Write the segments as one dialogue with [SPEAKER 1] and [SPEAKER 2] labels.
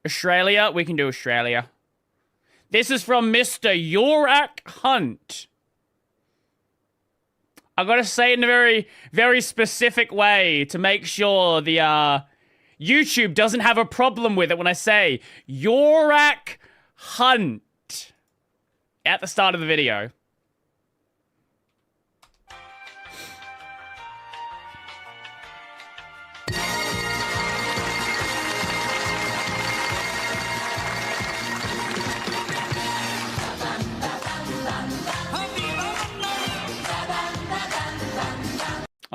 [SPEAKER 1] Australia, we can do Australia. This is from Mr. Yorak Hunt. I gotta say it in a very, very specific way to make sure the YouTube doesn't have a problem with it when I say Yorak Hunt at the start of the video.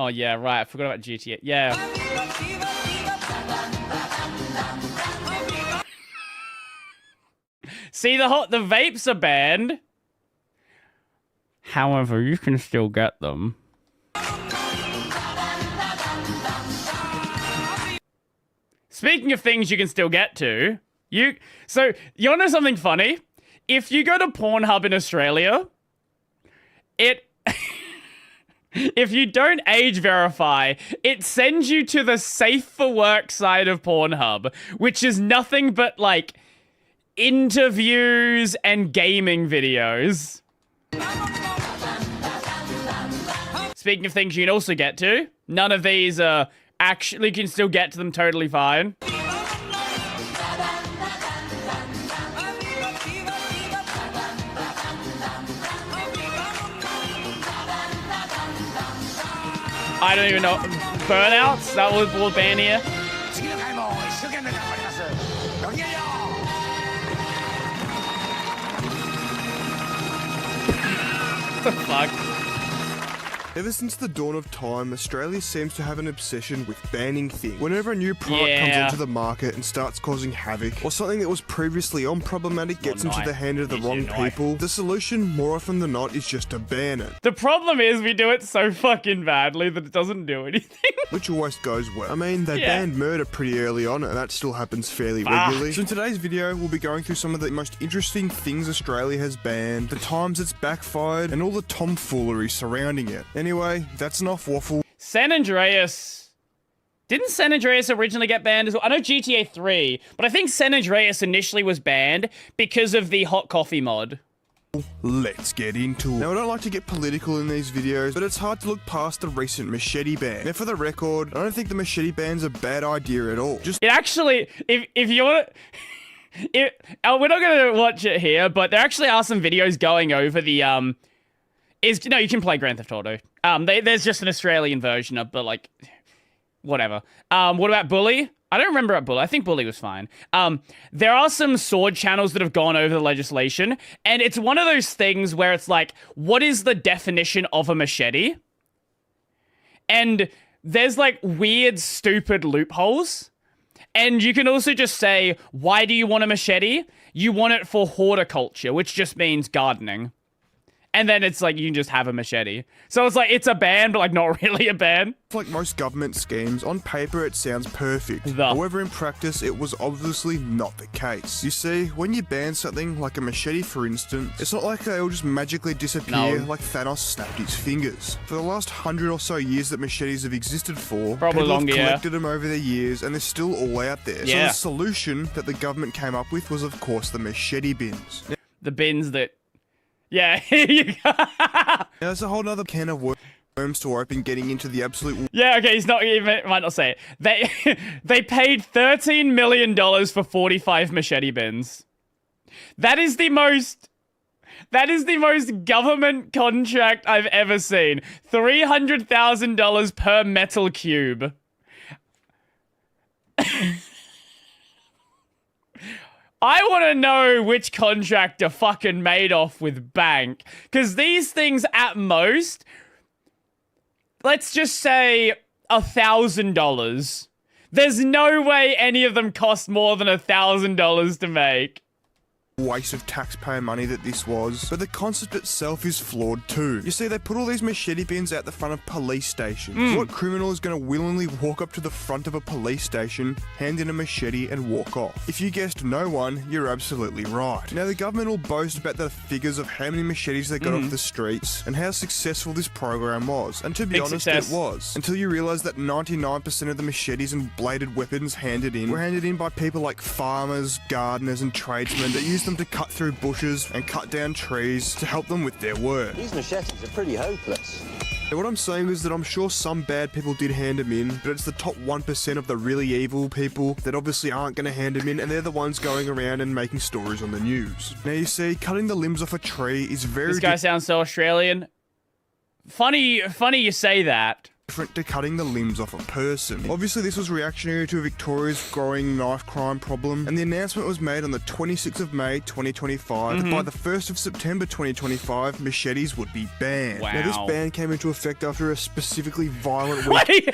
[SPEAKER 1] Oh, yeah, right. I forgot about GTA. Yeah. See, the vapes are banned. However, you can still get them. Speaking of things you can still get to, so you wanna know something funny? If you go to Pornhub in Australia, if you don't age verify, it sends you to the safe for work side of Pornhub, which is nothing but, like, interviews and gaming videos. Speaking of things you can also get to, none of these actually can still get to them totally fine. I don't even know. Burnouts? That will ban here. What the fuck?
[SPEAKER 2] Ever since the dawn of time, Australia seems to have an obsession with banning things. Whenever a new product comes onto the market and starts causing havoc, or something that was previously unproblematic gets into the hand of the wrong people, the solution, more often than not, is just to ban it.
[SPEAKER 1] The problem is we do it so fucking badly that it doesn't do anything.
[SPEAKER 2] Which always goes well. I mean, they banned murder pretty early on, and that still happens fairly regularly. So in today's video, we'll be going through some of the most interesting things Australia has banned, the times it's backfired, and all the tomfoolery surrounding it. Anyway, that's enough waffle.
[SPEAKER 1] San Andreas. Didn't San Andreas originally get banned as well? I know GTA 3, but I think San Andreas initially was banned because of the hot coffee mod.
[SPEAKER 2] Let's get into it. Now, I don't like to get political in these videos, but it's hard to look past the recent machete ban. Now, for the record, I don't think the machete ban's a bad idea at all. Just
[SPEAKER 1] it actually, if you want to, we're not going to watch it here, but there actually are some videos going over the, no, you can play Grand Theft Auto. There's just an Australian version of, but like, whatever. What about Bully? I don't remember about Bully. I think Bully was fine. There are some sword channels that have gone over the legislation, and it's one of those things where it's like, what is the definition of a machete? And there's like weird, stupid loopholes. And you can also just say, why do you want a machete? You want it for horticulture, which just means gardening. And then it's like, you can just have a machete. So it's like, it's a ban, but like not really a ban.
[SPEAKER 2] Like most government schemes, on paper it sounds perfect. However, in practice, it was obviously not the case. You see, when you ban something like a machete, for instance, it's not like they'll just magically disappear like Thanos snapped his fingers. For the last 100 or so years that machetes have existed for, people have collected them over the years, and they're still all out there. So the solution that the government came up with was, of course, the machete bins.
[SPEAKER 1] The bins that... Yeah, here you go.
[SPEAKER 2] Now, there's a whole other can of worms to open getting into the absolute...
[SPEAKER 1] Yeah, okay, he might not say it. They paid $13 million for 45 machete bins. That is the most government contract I've ever seen. $300,000 per metal cube. I want to know which contractor fucking made off with bank. Because these things, at most, let's just say $1,000. There's no way any of them cost more than $1,000 to make.
[SPEAKER 2] waste of taxpayer money that this was, but the concept itself is flawed too. You see, they put all these machete bins out the front of police stations. What criminal is going to willingly walk up to the front of a police station, hand in a machete and walk off? If you guessed no one, you're absolutely right. Now, the government will boast about the figures of how many machetes they got off the streets and how successful this program was, and to be honest, it was, until you realize that 99% of the machetes and bladed weapons handed in were handed in by people like farmers, gardeners and tradesmen that used them to cut through bushes and cut down trees to help them with their work.
[SPEAKER 3] These machetes are pretty hopeless.
[SPEAKER 2] Now, what I'm saying is that I'm sure some bad people did hand them in, but it's the top 1% of the really evil people that obviously aren't going to hand them in, and they're the ones going around and making stories on the news. Now, you see, cutting the limbs off a tree is very
[SPEAKER 1] This guy sounds so Australian. Funny you say that.
[SPEAKER 2] different to cutting the limbs off a person. Obviously, this was reactionary to Victoria's growing knife crime problem, and the announcement was made on the 26th of May 2025 that by the 1st of September 2025, machetes would be banned.
[SPEAKER 1] Wow.
[SPEAKER 2] Now, this ban came into effect after a specifically violent week.
[SPEAKER 1] Wait,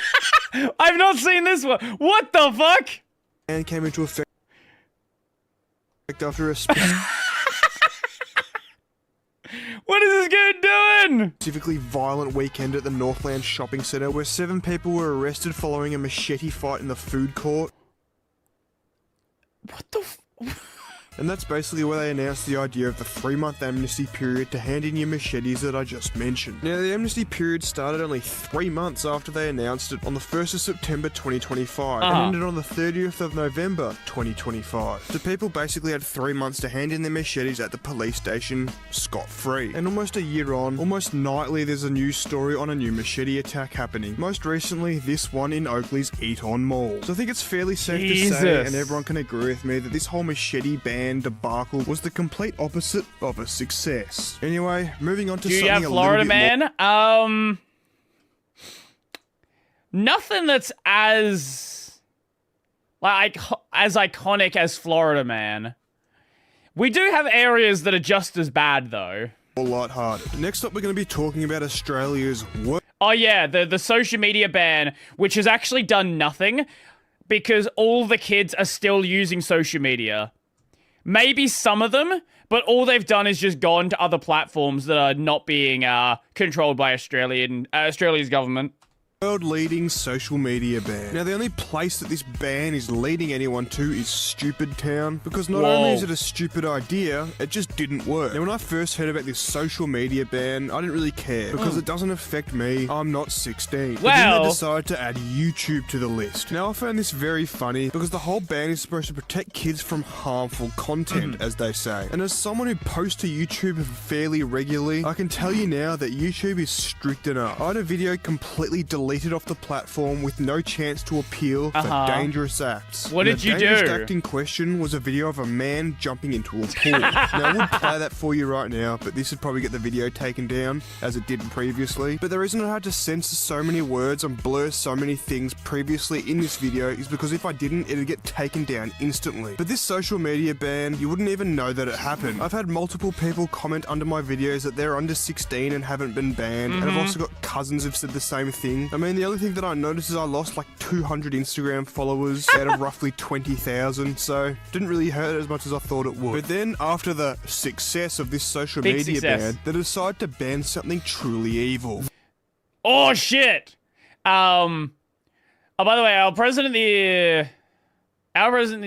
[SPEAKER 1] I've not seen this one. What the fuck?
[SPEAKER 2] Ban came into effect after a
[SPEAKER 1] What is this guy doing?
[SPEAKER 2] specifically violent weekend at the Northland Shopping Centre where 7 people were arrested following a machete fight in the food court.
[SPEAKER 1] What the
[SPEAKER 2] And that's basically where they announced the idea of the 3-month amnesty period to hand in your machetes that I just mentioned. Now, the amnesty period started only 3 months after they announced it on the 1st of September 2025 and ended on the 30th of November 2025. So people basically had 3 months to hand in their machetes at the police station scot-free. And almost a year on, almost nightly there's a news story on a new machete attack happening. Most recently, this one in Oakley's Eton Mall. So I think it's fairly safe to say, and everyone can agree with me, that this whole machete ban debacle was the complete opposite of a success. Anyway, moving on to something a
[SPEAKER 1] Florida
[SPEAKER 2] little bit
[SPEAKER 1] Man? Nothing that's as iconic as Florida Man. We do have areas that are just as bad though.
[SPEAKER 2] more lighthearted. Next up, we're going to be talking about Australia's worst.
[SPEAKER 1] Oh yeah, the social media ban, which has actually done nothing because all the kids are still using social media. Maybe some of them, but all they've done is just gone to other platforms that are not being controlled by Australia's government.
[SPEAKER 2] World-leading social media ban. Now, the only place that this ban is leading anyone to is Stupid Town, because not only is it a stupid idea, it just didn't work. Now, when I first heard about this social media ban, I didn't really care, because it doesn't affect me. I'm not 16. But then they decided to add YouTube to the list. Now, I found this very funny, because the whole ban is supposed to protect kids from harmful content, as they say. And as someone who posts to YouTube fairly regularly, I can tell you now that YouTube is strict enough. I had a video completely deleted off the platform with no chance to appeal for dangerous acts.
[SPEAKER 1] What did you do?
[SPEAKER 2] The dangerous act in question was a video of a man jumping into a pool. Now, I would play that for you right now, but this would probably get the video taken down, as it did previously. But the reason I had to censor so many words and blur so many things previously in this video is because if I didn't, it'd get taken down instantly. But this social media ban, you wouldn't even know that it happened. I've had multiple people comment under my videos that they're under 16 and haven't been banned, and I've also got cousins who've said the same thing. I mean, the only thing that I noticed is I lost like 200 Instagram followers out of roughly 20,000, so didn't really hurt as much as I thought it would. But then, after the success of this social media ban, they decided to ban something truly evil.
[SPEAKER 1] Oh shit! Oh, by the way, our the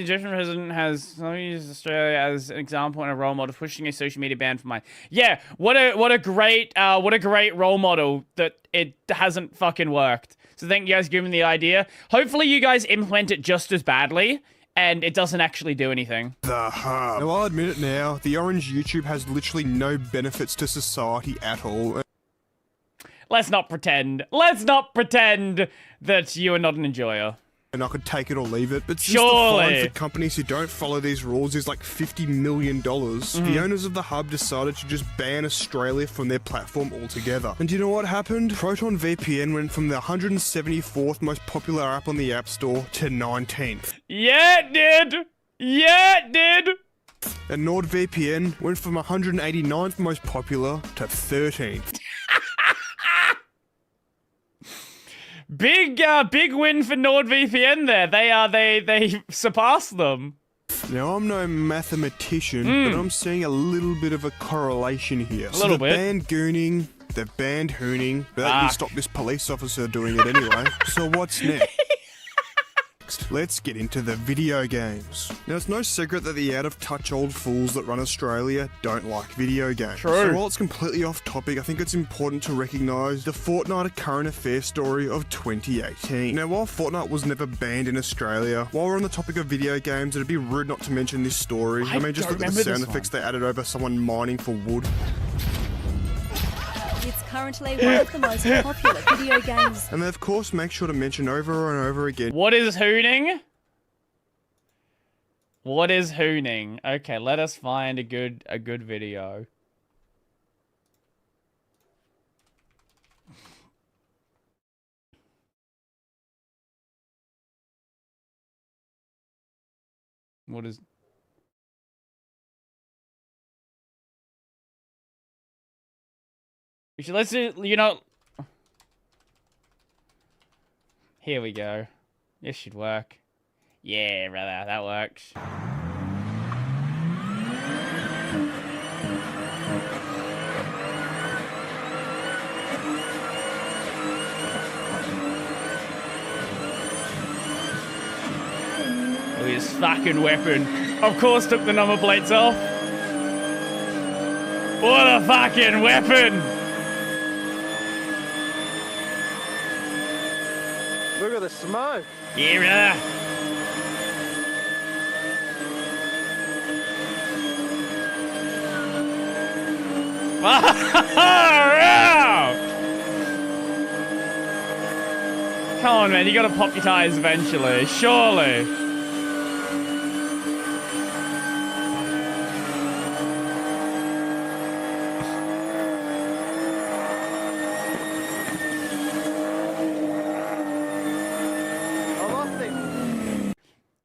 [SPEAKER 1] Egyptian president, has used Australia as an example and a role model, pushing a social media ban for mine. Yeah, what a great role model that it hasn't fucking worked. So thank you guys for giving me the idea. Hopefully you guys implement it just as badly, and it doesn't actually do anything.
[SPEAKER 2] The hub. Now, I'll admit it now, the orange YouTube has literally no benefits to society at all.
[SPEAKER 1] Let's not pretend. Let's not pretend that you are not an enjoyer.
[SPEAKER 2] And I could take it or leave it, but since the fine for companies who don't follow these rules is like $50 million, the owners of the hub decided to just ban Australia from their platform altogether. And do you know what happened? Proton VPN went from the 174th most popular app on the App Store to 19th.
[SPEAKER 1] Yeah, it did! Yeah, it did!
[SPEAKER 2] And NordVPN went from 189th most popular to 13th.
[SPEAKER 1] Big win for NordVPN there. They surpassed them.
[SPEAKER 2] Now, I'm no mathematician, but I'm seeing a little bit of a correlation here.
[SPEAKER 1] A little bit.
[SPEAKER 2] They've banned gooning, they've banned hooning, but that didn't stop this police officer doing it anyway. So what's next? Let's get into the video games. Now, it's no secret that the out-of-touch old fools that run Australia don't like video games.
[SPEAKER 1] True.
[SPEAKER 2] So while it's completely off topic, I think it's important to recognise the Fortnite current affair story of 2018. Now, while Fortnite was never banned in Australia, while we're on the topic of video games, it'd be rude not to mention this story. I mean, just look at the sound effects they added over someone mining for wood.
[SPEAKER 4] It's currently one of the most popular video games.
[SPEAKER 2] And they, of course, make sure to mention over and over again.
[SPEAKER 1] What is hooning? What is hooning? Okay, let us find a good video. What is... Let's do, you know... Here we go. This should work. Yeah, brother, that works. Look at this fucking weapon. Of course took the number plates off. What a fucking weapon!
[SPEAKER 3] Look at the smoke.
[SPEAKER 1] Yeah, brother. Come on, man. You gotta pop your tires eventually. Surely.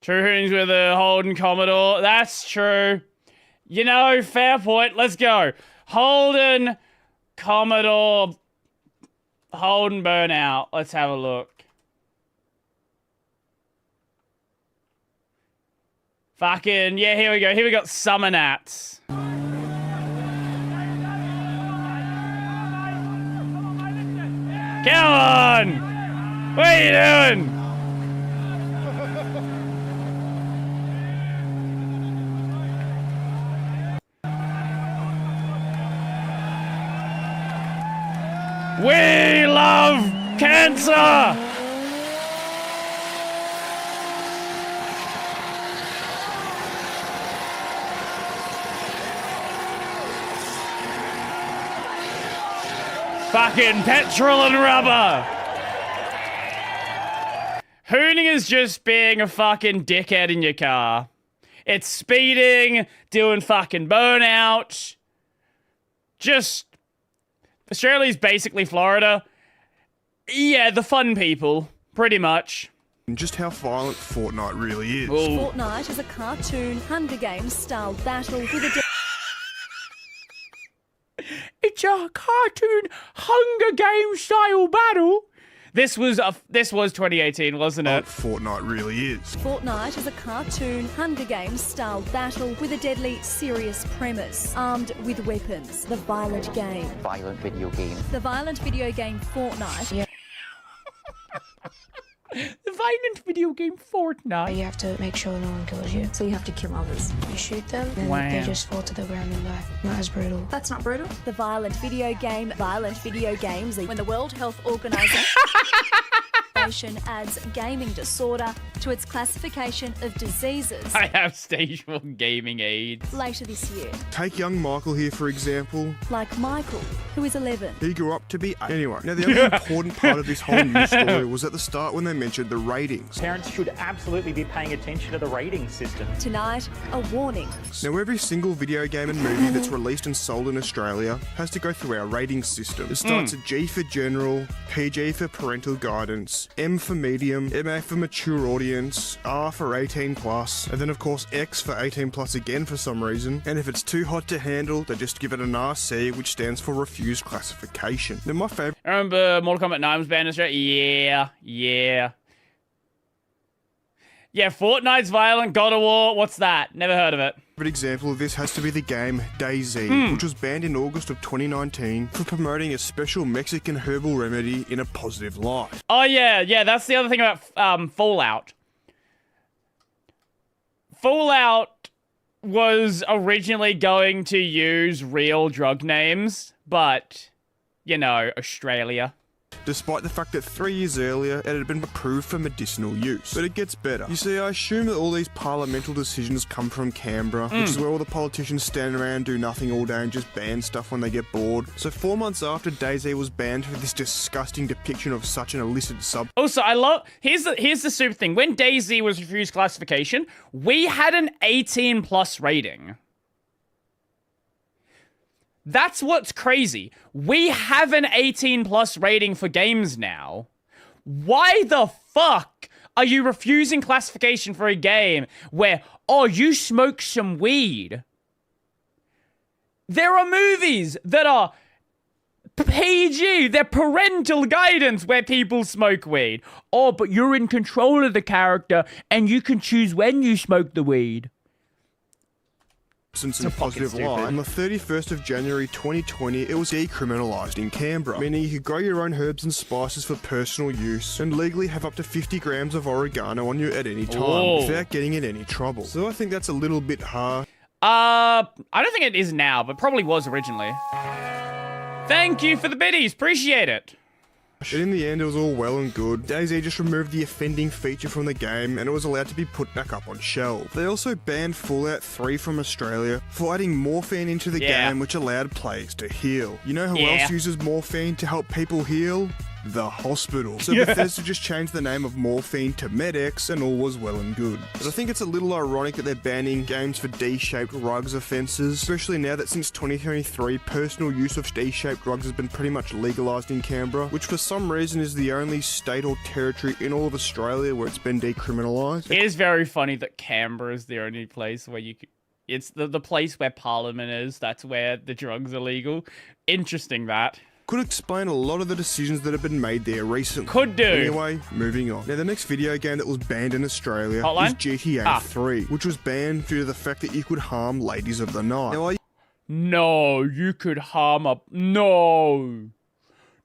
[SPEAKER 1] True hoonings with a Holden Commodore. That's true. You know, fair point. Let's go. Holden Commodore. Holden Burnout. Let's have a look. Fucking, yeah, here we go. Here we got Summer Nats. Come on! What are you doing? We love cancer! Fucking petrol and rubber! Hooning is just being a fucking dickhead in your car. It's speeding, doing fucking burnout. Just... Australia's basically Florida. Yeah, the fun people, pretty much.
[SPEAKER 2] And just how violent Fortnite really is.
[SPEAKER 1] Ooh.
[SPEAKER 4] Fortnite is a cartoon Hunger Games style battle with a
[SPEAKER 1] It's a cartoon Hunger Games style battle. This was 2018, wasn't it?
[SPEAKER 2] Fortnite really is.
[SPEAKER 4] Fortnite is a cartoon Hunger Games style battle with a deadly serious premise, armed with weapons. The violent game.
[SPEAKER 3] Violent video game.
[SPEAKER 4] The violent video game Fortnite.
[SPEAKER 5] Yeah.
[SPEAKER 1] The violent video game Fortnite.
[SPEAKER 5] You have to make sure no one kills you.
[SPEAKER 6] So you have to kill others.
[SPEAKER 5] You shoot them, and
[SPEAKER 1] Wow.
[SPEAKER 5] they just fall to the ground and die. Not as brutal.
[SPEAKER 6] That's not brutal.
[SPEAKER 4] The violent video game. Violent video games. When the World Health Organization adds gaming disorder to its classification of diseases
[SPEAKER 1] I have stage 4 gaming AIDS.
[SPEAKER 4] later this year.
[SPEAKER 2] Take young Michael here, for example.
[SPEAKER 4] Like Michael, who is 11.
[SPEAKER 2] He grew up to be 8. Anyway, now the only important part of this whole news story was at the start when they mentioned the ratings.
[SPEAKER 7] Parents should absolutely be paying attention to the rating system.
[SPEAKER 4] Tonight, a warning.
[SPEAKER 2] Now, every single video game and movie that's released and sold in Australia has to go through our rating system. It starts at G for general, PG for parental guidance, M for medium, MA for mature audience, R for 18 plus, and then of course X for 18 plus again for some reason. And if it's too hot to handle, they just give it an RC, which stands for refused classification. Now, my favourite.
[SPEAKER 1] I remember Mortal Kombat 9 was banned in Australia? Yeah. Yeah, Fortnite's violent. God of War. What's that? Never heard of it.
[SPEAKER 2] An example of this has to be the game DayZ, which was banned in August of 2019 for promoting a special Mexican herbal remedy in a positive light.
[SPEAKER 1] Oh, yeah. That's the other thing about Fallout. Fallout was originally going to use real drug names, but, you know, Australia.
[SPEAKER 2] Despite the fact that 3 years earlier it had been approved for medicinal use. But it gets better. You see, I assume that all these parliamental decisions come from Canberra, which is where all the politicians stand around, do nothing all day and just ban stuff when they get bored. So 4 months after DayZ was banned for this disgusting depiction of such an illicit sub.
[SPEAKER 1] Also, I love... Here's the super thing. When DayZ was refused classification, we had an 18+ rating. That's what's crazy. We have an 18+ rating for games now. Why the fuck are you refusing classification for a game where, oh, you smoke some weed? There are movies that are PG, they're parental guidance where people smoke weed. Oh, but you're in control of the character and you can choose when you smoke the weed.
[SPEAKER 2] In a positive light. On the 31st of January 2020, it was decriminalised in Canberra, meaning you could grow your own herbs and spices for personal use and legally have up to 50 grams of oregano on you at any time without getting in any trouble. So I think that's a little bit hard.
[SPEAKER 1] I don't think it is now, but probably was originally. Thank you for the biddies, appreciate it.
[SPEAKER 2] But in the end, it was all well and good. DayZ just removed the offending feature from the game and it was allowed to be put back up on shelves. They also banned Fallout 3 from Australia for adding morphine into the game, which allowed players to heal. You know who else uses morphine to help people heal? The hospital. So Bethesda just changed the name of morphine to MedX and all was well and good. But I think it's a little ironic that they're banning games for D-shaped rugs offences, especially now that since 2023, personal use of D-shaped rugs has been pretty much legalised in Canberra, which for some reason is the only state or territory in all of Australia where it's been decriminalised.
[SPEAKER 1] It is very funny that Canberra is the only place where you could... It's the place where Parliament is. That's where the drugs are legal. Interesting, that.
[SPEAKER 2] Could explain a lot of the decisions that have been made there recently.
[SPEAKER 1] Could do.
[SPEAKER 2] Anyway, moving on. Now, the next video game that was banned in Australia is GTA 3, which was banned due to the fact that you could harm ladies of the night.
[SPEAKER 1] No, you could harm a... No,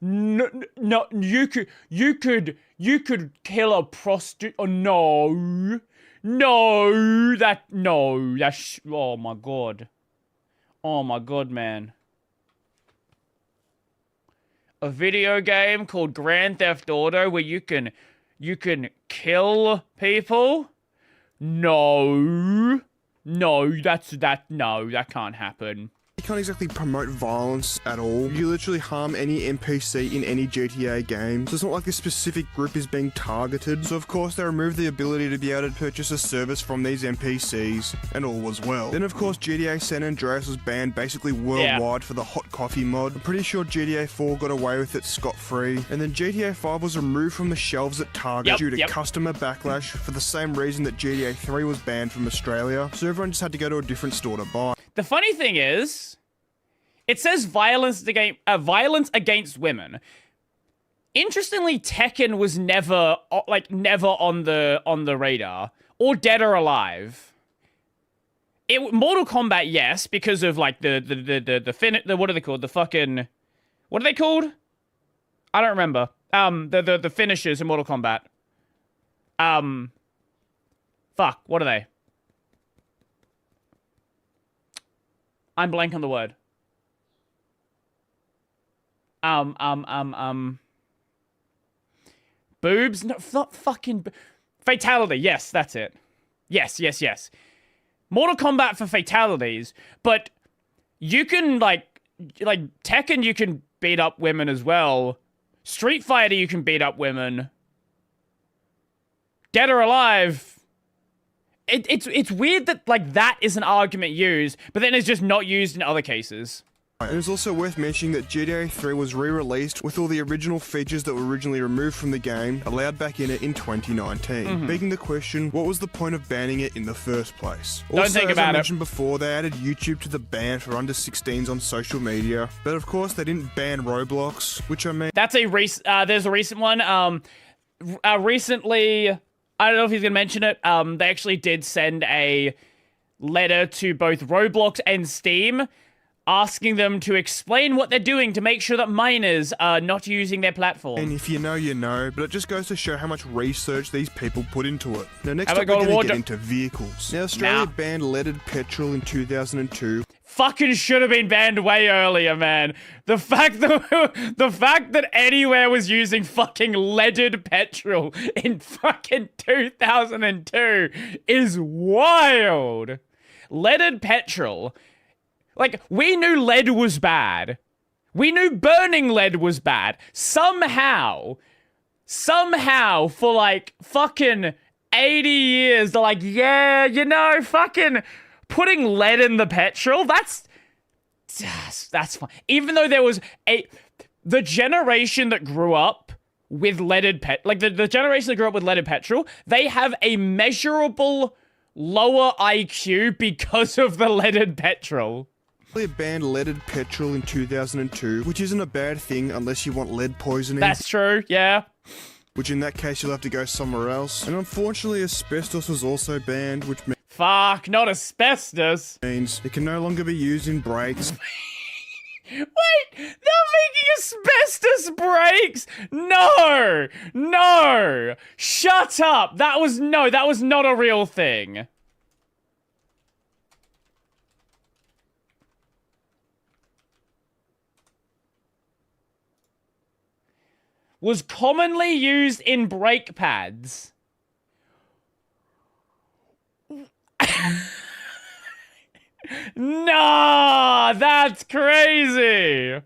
[SPEAKER 1] you could kill a prostitute. Oh, that's... Oh, my God. Oh, my God, man. A video game called Grand Theft Auto where you can kill people? No, that can't happen.
[SPEAKER 2] You can't exactly promote violence at all. You literally harm any NPC in any GTA game. So it's not like a specific group is being targeted. So of course they removed the ability to be able to purchase a service from these NPCs, and all was well. Then of course GTA San Andreas was banned basically worldwide for the hot coffee mod. I'm pretty sure GTA 4 got away with it scot-free. And then GTA 5 was removed from the shelves at Target due to customer backlash for the same reason that GTA 3 was banned from Australia. So everyone just had to go to a different store to buy.
[SPEAKER 1] The funny thing is, it says violence against women. Interestingly, Tekken was never on the radar, or Dead or Alive. Mortal Kombat, yes, because of like the what are they called? The fucking, what are they called? I don't remember. The finishers in Mortal Kombat. Fuck, what are they? I'm blank on the word. Boobs? No, fucking... Fatality, yes, that's it. Yes. Mortal Kombat for fatalities, but you can, like Tekken, you can beat up women as well. Street Fighter, you can beat up women. Dead or Alive... It's weird that, like, that is an argument used, but then it's just not used in other cases.
[SPEAKER 2] And it's also worth mentioning that GTA 3 was re-released with all the original features that were originally removed from the game, allowed back in it in 2019. Begging the question, what was the point of banning it in the first place? Also, as I mentioned before, they added YouTube to the ban for under 16s on social media, but of course they didn't ban Roblox, which I mean...
[SPEAKER 1] That's a there's a recent one. Recently... I don't know if he's going to mention it. They actually did send a letter to both Roblox and Steam asking them to explain what they're doing to make sure that minors are not using their platform.
[SPEAKER 2] And if you know, you know, but it just goes to show how much research these people put into it. Now, next
[SPEAKER 1] Have
[SPEAKER 2] up,
[SPEAKER 1] I got
[SPEAKER 2] we're
[SPEAKER 1] a
[SPEAKER 2] going
[SPEAKER 1] war
[SPEAKER 2] to get
[SPEAKER 1] do-
[SPEAKER 2] into vehicles. Now, Australia
[SPEAKER 1] Nah.
[SPEAKER 2] banned leaded petrol in 2002.
[SPEAKER 1] Fucking should have been banned way earlier, man. The fact that anywhere was using fucking leaded petrol in fucking 2002 is wild. Leaded petrol. Like, we knew lead was bad. We knew burning lead was bad. Somehow, for like fucking 80 years, they're like, yeah, you know, fucking putting lead in the petrol, that's fine. Even though there was the generation that grew up with leaded the generation that grew up with leaded petrol, they have a measurable lower IQ because of the leaded petrol.
[SPEAKER 2] Australia banned leaded petrol in 2002, which isn't a bad thing unless you want lead poisoning.
[SPEAKER 1] That's true, yeah.
[SPEAKER 2] Which in that case, you'll have to go somewhere else. And unfortunately, asbestos was also banned, which
[SPEAKER 1] Fuck, not asbestos.
[SPEAKER 2] means it can no longer be used in brakes.
[SPEAKER 1] Wait, they're making asbestos brakes? No, shut up. That was not a real thing. Was commonly used in brake pads. Nah, that's crazy.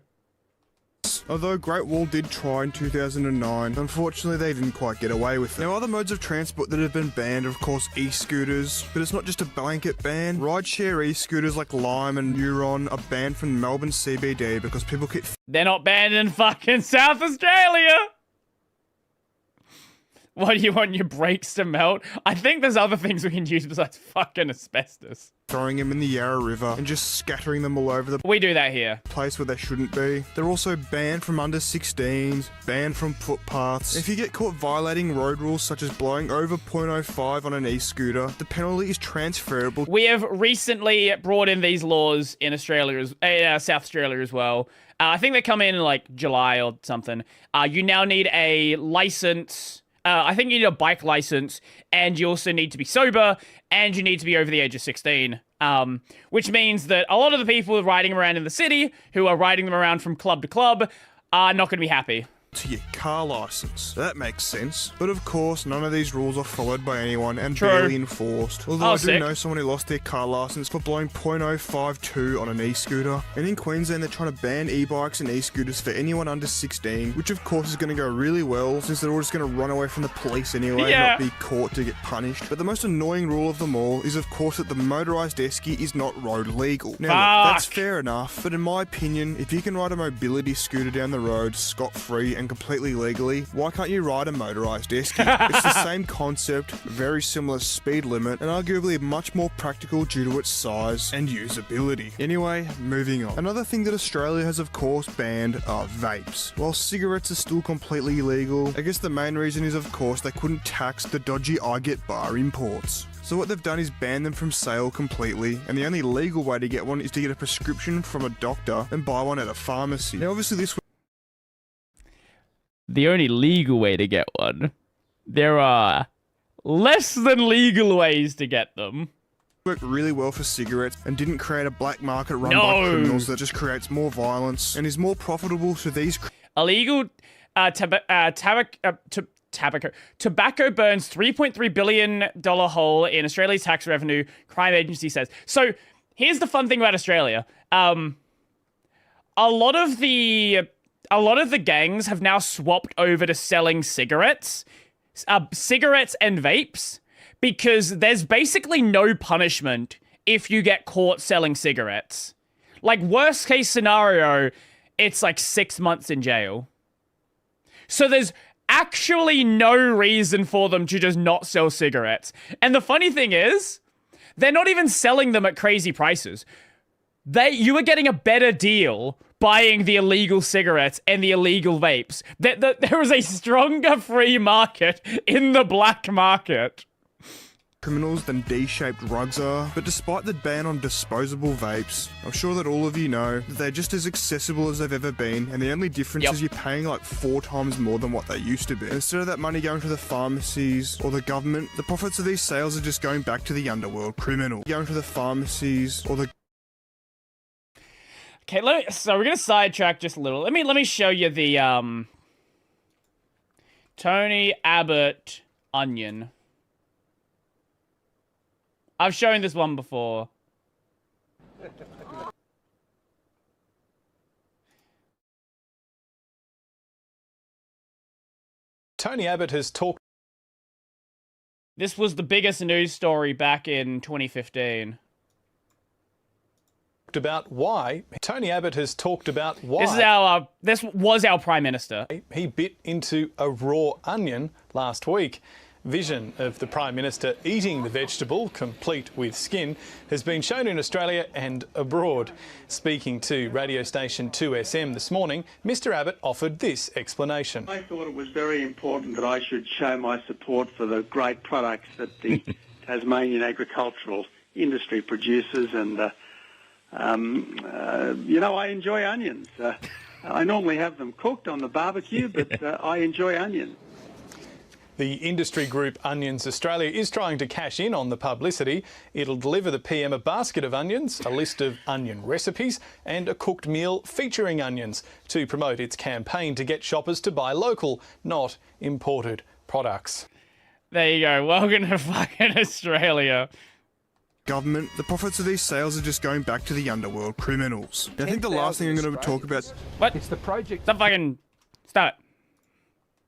[SPEAKER 2] Although Great Wall did try in 2009, unfortunately they didn't quite get away with it. Now, other modes of transport that have been banned are of course e-scooters, but it's not just a blanket ban. Rideshare e-scooters like Lime and Neuron are banned from Melbourne CBD because people keep
[SPEAKER 1] They're not banned in fucking South Australia. What, do you want your brakes to melt? I think there's other things we can use besides fucking asbestos.
[SPEAKER 2] throwing them in the Yarra River and just scattering them all over the
[SPEAKER 1] We do that here.
[SPEAKER 2] place where they shouldn't be. They're also banned from under 16s, banned from footpaths. If you get caught violating road rules such as blowing over .05 on an e-scooter, the penalty is transferable.
[SPEAKER 1] We have recently brought in these laws in Australia, South Australia as well. I think they come in like July or something. You now need a license. I think you need a bike license, and you also need to be sober, and you need to be over the age of 16. Which means that a lot of the people riding around in the city, who are riding them around from club to club, are not going to be happy.
[SPEAKER 2] To your car license. That makes sense. But of course, none of these rules are followed by anyone and
[SPEAKER 1] True.
[SPEAKER 2] barely enforced. Although I do
[SPEAKER 1] sick.
[SPEAKER 2] know someone who lost their car license for blowing .052 on an e-scooter. And in Queensland, they're trying to ban e-bikes and e-scooters for anyone under 16, which of course is going to go really well since they're all just going to run away from the police anyway,
[SPEAKER 1] Yeah.
[SPEAKER 2] not be caught to get punished. But the most annoying rule of them all is of course that the motorised esky is not road legal. Now look, that's
[SPEAKER 1] Fuck.
[SPEAKER 2] fair enough, but in my opinion, if you can ride a mobility scooter down the road scot-free and completely legally, why can't you ride a motorised esky? It's the same concept, very similar speed limit, and arguably much more practical due to its size and usability. Anyway, moving on. Another thing that Australia has of course banned are vapes. While cigarettes are still completely illegal, I guess the main reason is of course they couldn't tax the dodgy I Get bar imports. So what they've done is ban them from sale completely, and the only legal way to get one is to get a prescription from a doctor and buy one at a pharmacy. Now obviously this
[SPEAKER 1] The only legal way to get one. There are less than legal ways to get them.
[SPEAKER 2] worked really well for cigarettes and didn't create a black market run
[SPEAKER 1] No.
[SPEAKER 2] by criminals that just creates more violence and is more profitable to these
[SPEAKER 1] Illegal tobacco burns $3.3 billion hole in Australia's tax revenue, crime agency says. So here's the fun thing about Australia. A lot of the gangs have now swapped over to selling cigarettes and vapes, because there's basically no punishment if you get caught selling cigarettes. Like, worst case scenario, it's like 6 months in jail. So there's actually no reason for them to just not sell cigarettes. And the funny thing is, they're not even selling them at crazy prices. you were getting a better deal buying the illegal cigarettes and the illegal vapes. There was a stronger free market in the black market.
[SPEAKER 2] Criminals than D-shaped rugs are, but despite the ban on disposable vapes, I'm sure that all of you know that they're just as accessible as they've ever been, and the only difference is you're paying like 4 times more than what they used to be. Instead of that money going to the pharmacies or the government, the profits of these sales are just going back to the underworld criminal. Going to the pharmacies or the...
[SPEAKER 1] Okay, so we're gonna sidetrack just a little. Let me show you the Tony Abbott onion. I've shown this one before.
[SPEAKER 6] Tony Abbott has talked
[SPEAKER 1] This was the biggest news story back in 2015.
[SPEAKER 6] about why Tony Abbott has talked about why
[SPEAKER 1] This was our Prime Minister.
[SPEAKER 6] he bit into a raw onion last week. Vision of the Prime Minister eating the vegetable, complete with skin, has been shown in Australia and abroad. Speaking to radio station 2SM this morning, Mr Abbott offered this explanation.
[SPEAKER 8] I thought it was very important that I should show my support for the great products that the Tasmanian agricultural industry produces, and you know, I enjoy onions. I normally have them cooked on the barbecue, but I enjoy onions.
[SPEAKER 6] The industry group Onions Australia is trying to cash in on the publicity. It'll deliver the PM a basket of onions, a list of onion recipes and a cooked meal featuring onions to promote its campaign to get shoppers to buy local, not imported products.
[SPEAKER 1] There you go. Welcome to fucking Australia.
[SPEAKER 2] government, the profits of these sales are just going back to the underworld criminals. I think the last thing I'm going to talk about...
[SPEAKER 1] What? It's the project. Stop fucking... Stop it.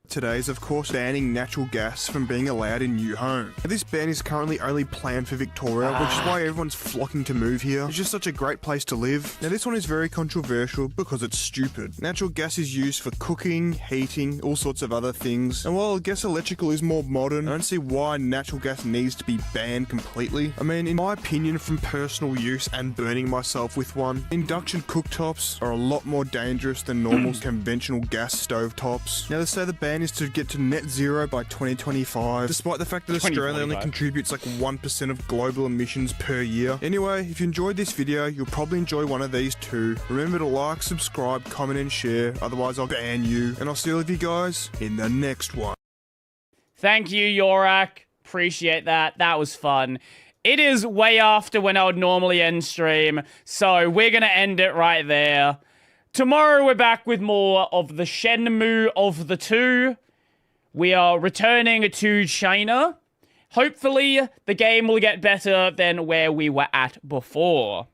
[SPEAKER 2] Today is of course banning natural gas from being allowed in new homes. This ban is currently only planned for Victoria, which is why everyone's flocking to move here. It's just such a great place to live. Now this one is very controversial because it's stupid. Natural gas is used for cooking, heating, all sorts of other things. And while I guess electrical is more modern, I don't see why natural gas needs to be banned completely. I mean, in my opinion, from personal use and burning myself with one, induction cooktops are a lot more dangerous than normal conventional gas stovetops. Now they say the ban is to get to net zero by 2025, despite the fact that Australia only contributes like 1% of global emissions per year. Anyway, if you enjoyed this video, you'll probably enjoy one of these too. Remember to like, subscribe, comment and share, otherwise I'll ban you. And I'll see all of you guys in the next one.
[SPEAKER 1] Thank you, Yorak. Appreciate that. That was fun. It is way after when I would normally end stream, so we're gonna end it right there. Tomorrow we're back with more of the Shenmue of the two. We are returning to China. Hopefully the game will get better than where we were at before.